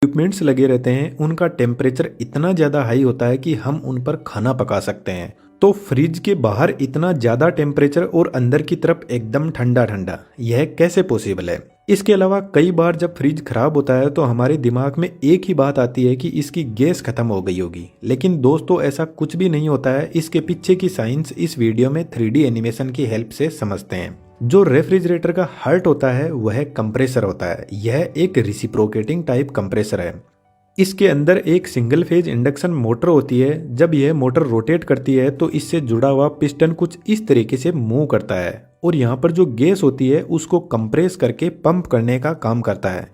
Equipments लगे रहते हैं उनका टेम्परेचर इतना ज़्यादा हाई होता है कि हम उन पर खाना पका सकते हैं। तो फ्रिज के बाहर इतना ज़्यादा टेम्परेचर और अंदर की तरफ एकदम ठंडा ठंडा, यह कैसे पॉसिबल है? इसके अलावा कई बार जब फ्रिज खराब होता है तो हमारे दिमाग में एक ही बात आती है कि इसकी गैस खत्म हो गई होगी। लेकिन दोस्तों, ऐसा कुछ भी नहीं होता है। इसके पीछे की साइंस इस वीडियो में 3D एनिमेशन की हेल्प से समझते हैं। जो रेफ्रिजरेटर का हार्ट होता है वह कंप्रेसर होता है। यह एक रिसिप्रोकेटिंग टाइप कंप्रेसर है। इसके अंदर एक सिंगल फेज इंडक्शन मोटर होती है। जब यह मोटर रोटेट करती है तो इससे जुड़ा हुआ पिस्टन कुछ इस तरीके से मूव करता है और यहाँ पर जो गैस होती है उसको कंप्रेस करके पंप करने का काम करता है।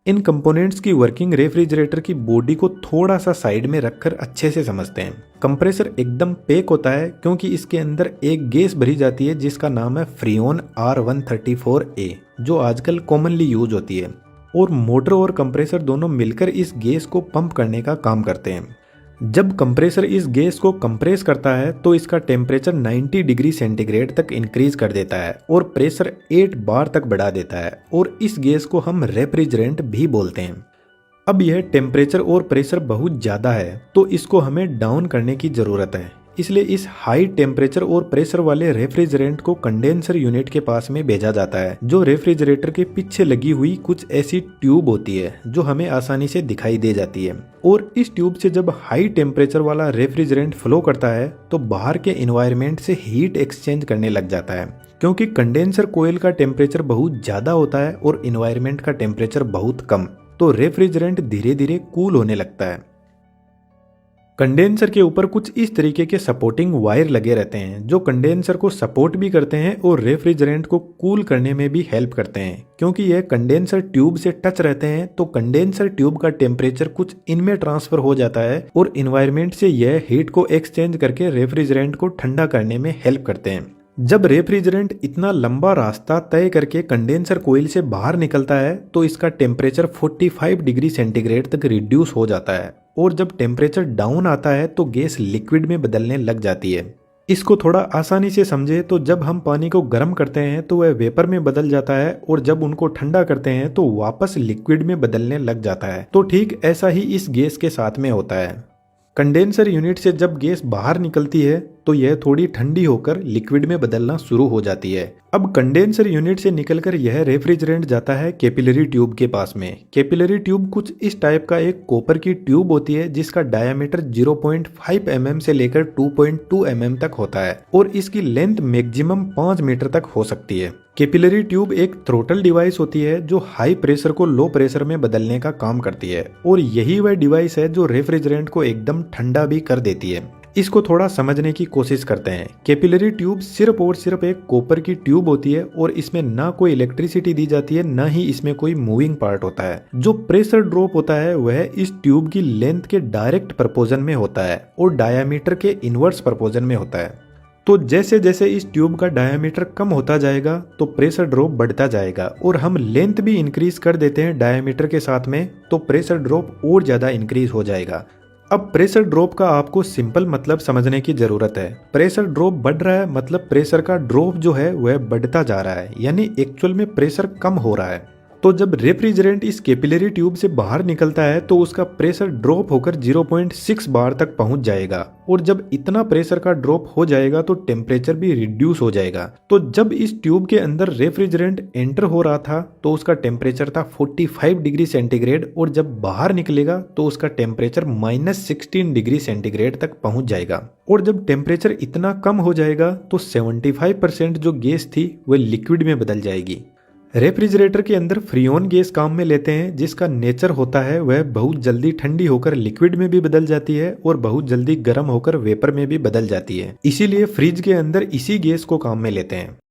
इन कंपोनेंट्स की वर्किंग रेफ्रिजरेटर की बॉडी को थोड़ा सा साइड में रखकर अच्छे से समझते हैं। कंप्रेसर एकदम पैक होता है क्योंकि इसके अंदर एक गैस भरी जाती है जिसका नाम है फ्रीऑन R134a, जो आजकल कॉमनली यूज होती है। और मोटर और कंप्रेसर दोनों मिलकर इस गैस को पंप करने का काम करते हैं। जब कंप्रेसर इस गैस को कंप्रेस करता है तो इसका टेम्परेचर 90 डिग्री सेंटीग्रेड तक इंक्रीज कर देता है और प्रेशर 8 बार तक बढ़ा देता है और इस गैस को हम रेफ्रिजरेंट भी बोलते हैं। अब यह टेम्परेचर और प्रेशर बहुत ज़्यादा है तो इसको हमें डाउन करने की ज़रूरत है। इसलिए इस हाई टेम्परेचर और प्रेशर वाले रेफ्रिजरेंट को कंडेंसर यूनिट के पास में भेजा जाता है, जो रेफ्रिजरेटर के पीछे लगी हुई कुछ ऐसी ट्यूब होती है जो हमें आसानी से दिखाई दे जाती है। और इस ट्यूब से जब हाई टेम्परेचर वाला रेफ्रिजरेंट फ्लो करता है तो बाहर के एनवायरनमेंट से हीट एक्सचेंज करने लग जाता है, क्योंकि कंडेंसर कोयल का टेम्परेचर बहुत ज़्यादा होता है और एनवायरनमेंट का टेम्परेचर बहुत कम, तो रेफ्रिजरेंट धीरे धीरे कूल होने लगता है। कंडेंसर के ऊपर कुछ इस तरीके के सपोर्टिंग वायर लगे रहते हैं जो कंडेंसर को सपोर्ट भी करते हैं और रेफ्रिजरेंट को कूल करने में भी हेल्प करते हैं। क्योंकि यह कंडेंसर ट्यूब से टच रहते हैं तो कंडेंसर ट्यूब का टेम्परेचर कुछ इनमें ट्रांसफर हो जाता है और इन्वायरमेंट से यह हीट को एक्सचेंज करके रेफ्रिजरेंट को ठंडा करने में हेल्प करते हैं। जब रेफ्रिजरेंट इतना लंबा रास्ता तय करके कंडेंसर कोयल से बाहर निकलता है तो इसका टेम्परेचर 45 डिग्री सेंटीग्रेड तक रिड्यूस हो जाता है और जब टेम्परेचर डाउन आता है तो गैस लिक्विड में बदलने लग जाती है। इसको थोड़ा आसानी से समझे तो जब हम पानी को गर्म करते हैं तो वह वेपर में बदल जाता है और जब उनको ठंडा करते हैं तो वापस लिक्विड में बदलने लग जाता है। तो ठीक ऐसा ही इस गैस के साथ में होता है। कंडेंसर यूनिट से जब गैस बाहर निकलती है तो यह थोड़ी ठंडी होकर लिक्विड में बदलना शुरू हो जाती है। अब कंडेंसर यूनिट से निकलकर यह रेफ्रिजरेंट जाता है कैपिलरी ट्यूब के पास में। कैपिलरी ट्यूब कुछ इस टाइप का एक कॉपर की ट्यूब होती है जिसका डायमीटर 0.5 mm से लेकर 2.2 mm तक होता है और इसकी लेंथ मैक्सिमम 5 मीटर तक हो सकती है। कैपिलरी ट्यूब एक थ्रोटल डिवाइस होती है जो हाई प्रेशर को लो प्रेशर में बदलने का काम करती है और यही वह डिवाइस है जो रेफ्रिजरेंट को एकदम ठंडा भी कर देती है। इसको थोड़ा समझने की कोशिश करते हैं। कैपिलरी ट्यूब सिर्फ और सिर्फ एक कॉपर की ट्यूब होती है और इसमें ना कोई इलेक्ट्रिसिटी दी जाती है, ना ही इसमें कोई मूविंग पार्ट होता है। जो प्रेशर ड्रॉप होता है वह इस ट्यूब की लेंथ के डायरेक्ट प्रपोजन में होता है और डायामीटर के इनवर्स प्रपोजन में होता है। तो जैसे जैसे इस ट्यूब का डायामीटर कम होता जाएगा तो प्रेशर ड्रॉप बढ़ता जाएगा और हम लेंथ भी इंक्रीज कर देते हैं डायामीटर के साथ में, तो प्रेशर ड्रॉप और ज्यादा इंक्रीज हो जाएगा। अब प्रेशर ड्रॉप का आपको सिंपल मतलब समझने की जरूरत है। प्रेशर ड्रॉप बढ़ रहा है मतलब प्रेशर का ड्रॉप जो है वह बढ़ता जा रहा है, यानी एक्चुअल में प्रेशर कम हो रहा है। तो जब रेफ्रिजरेंट इस कैपिलरी ट्यूब से बाहर निकलता है तो उसका प्रेशर ड्रॉप होकर 0.6 बार तक पहुंच जाएगा और जब इतना प्रेशर का ड्रॉप हो जाएगा तो टेम्परेचर भी रिड्यूस हो जाएगा। तो जब इस ट्यूब के अंदर रेफ्रिजरेंट एंटर हो रहा था तो उसका टेम्परेचर था 45 डिग्री सेंटीग्रेड और जब बाहर निकलेगा तो उसका टेम्परेचर -16 डिग्री सेंटीग्रेड तक पहुंच जाएगा। और जब टेम्परेचर इतना कम हो जाएगा तो 75% जो गैस थी वह लिक्विड में बदल जाएगी। रेफ्रिजरेटर के अंदर फ्रीऑन गैस काम में लेते हैं जिसका नेचर होता है वह बहुत जल्दी ठंडी होकर लिक्विड में भी बदल जाती है और बहुत जल्दी गर्म होकर वेपर में भी बदल जाती है। इसीलिए फ्रिज के अंदर इसी गैस को काम में लेते हैं।